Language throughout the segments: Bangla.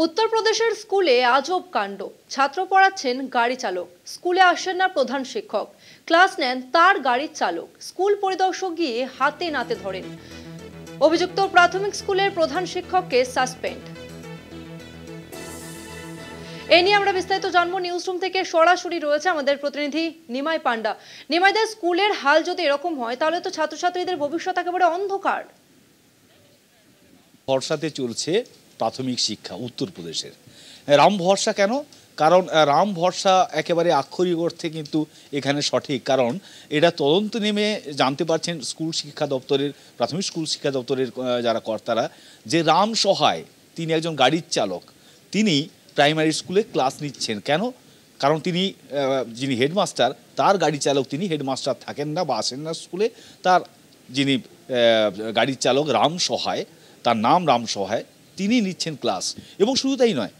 উত্তরপ্রদেশের স্কুলে আজব কাণ্ড। ছাত্র পড়াচ্ছেন গাড়ি চালক, স্কুলে আসেন না প্রধান শিক্ষক, ক্লাস নেন তার গাড়ির চালক। স্কুল পরিদর্শক গিয়ে হাতে নাতে ধরেন। অভিযুক্ত প্রাথমিক স্কুলের প্রধান শিক্ষককে সাসপেন্ড। এ নিয়ে আমরা বিস্তারিত জানবো। নিউজ রুম থেকে সরাসরি রয়েছে আমাদের প্রতিনিধি নিমাই পান্ডা। নিমাইদা, স্কুলের হাল যদি এরকম হয় তাহলে তো ছাত্রছাত্রীদের ভবিষ্যৎ একেবারে অন্ধকার। ভরসাতে চলছে প্রাথমিক শিক্ষা উত্তরপ্রদেশের। রাম ভরসা কেন? কারণ রাম ভরসা একেবারে আক্ষরিক অর্থে কিন্তু এখানে সঠিক। কারণ এটা তদন্ত নেমে জানতে পারছেন স্কুল শিক্ষা দপ্তরের, প্রাথমিক স্কুল শিক্ষা দপ্তরের যারা কর্তারা, যে রাম সহায় তিনি একজন গাড়ির চালক, তিনি প্রাইমারি স্কুলে ক্লাস নিচ্ছেন। কেন? কারণ তিনি যিনি হেডমাস্টার তার গাড়ি চালক, তিনি হেডমাস্টার থাকেন না বা আসেন না স্কুলে। তার যিনি গাড়ির চালক রাম সহায়, তার নাম রাম সহায়, তিনি নিচ্ছেন ক্লাস। এবং শুধু তাই নয়,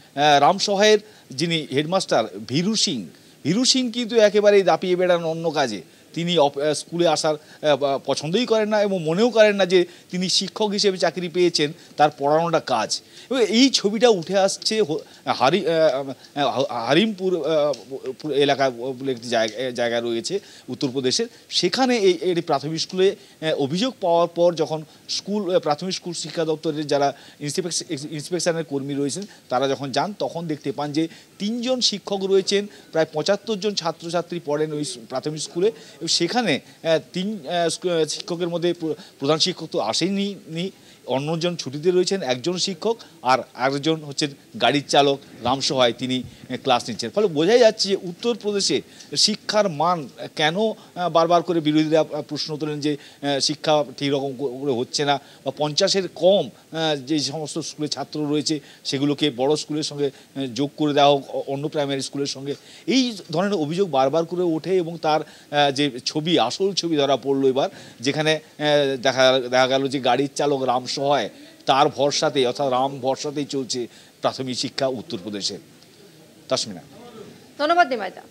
রাম সহায়ের যিনি হেডমাস্টার ভীরু সিং কিন্তু একেবারেই দাপিয়ে বেড়ান অন্য কাজে। তিনি স্কুলে আসার পছন্দই করেন না এবং মনেও করেন না যে তিনি শিক্ষক হিসেবে চাকরি পেয়েছেন, তার পড়ানোটা কাজ। এবং এই ছবিটা উঠে আসছে হারিমপুর এলাকা বলে একটি জায়গা রয়েছে উত্তরপ্রদেশের। সেখানে এই প্রাথমিক স্কুলে অভিযোগ পাওয়ার পর যখন প্রাথমিক স্কুল শিক্ষা দপ্তরের যারা ইন্সপেকশনের কর্মী রয়েছেন তারা যখন যান, তখন দেখতে পান যে 3 জন শিক্ষক রয়েছেন, প্রায় 75 জন ছাত্রছাত্রী পড়েন ওই প্রাথমিক স্কুলে। সেখানে 3 শিক্ষকের মধ্যে প্রধান শিক্ষক তো আসেননি, অন্যজন ছুটিতে রয়েছেন, একজন শিক্ষক আর আরেকজন হচ্ছেন গাড়ির চালক রাম সহায়, তিনি ক্লাস নিচ্ছেন। ফলে বোঝাই যাচ্ছে যে উত্তরপ্রদেশে শিক্ষার মান কেন বারবার করে বিরোধীরা প্রশ্ন তোলেন যে শিক্ষা ঠিক রকম করে হচ্ছে না, বা 50-এর কম যে সমস্ত স্কুলে ছাত্র রয়েছে সেগুলোকে বড় স্কুলের সঙ্গে যোগ করে দেওয়া হোক অন্য প্রাইমারি স্কুলের সঙ্গে। এই ধরনের অভিযোগ বারবার করে ওঠে এবং তার যে ছবি, আসল ছবি ধরা পড়লো এবার, যেখানে দেখা গেল যে গাড়ির চালক রাম সহায়, তার ভরসাতেই অর্থাৎ রাম ভরসাতেই চলছে প্রাথমিক শিক্ষা উত্তরপ্রদেশে। তাসমিনা, ধন্যবাদ নিমাইদা।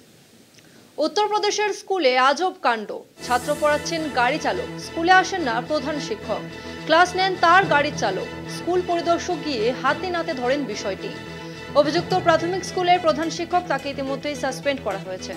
উত্তরপ্রদেশের স্কুলে আজব কাণ্ড। ছাত্র পড়াচ্ছেন গাড়ি চালক, স্কুলে আসেন না প্রধান শিক্ষক, ক্লাস নেন তার গাড়ির চালক। স্কুল পরিদর্শক গিয়ে হাতে নাতে ধরেন বিষয়টি। অভিযুক্ত প্রাথমিক স্কুলের প্রধান শিক্ষক, তাকে ইতিমধ্যেই সাসপেন্ড করা হয়েছে।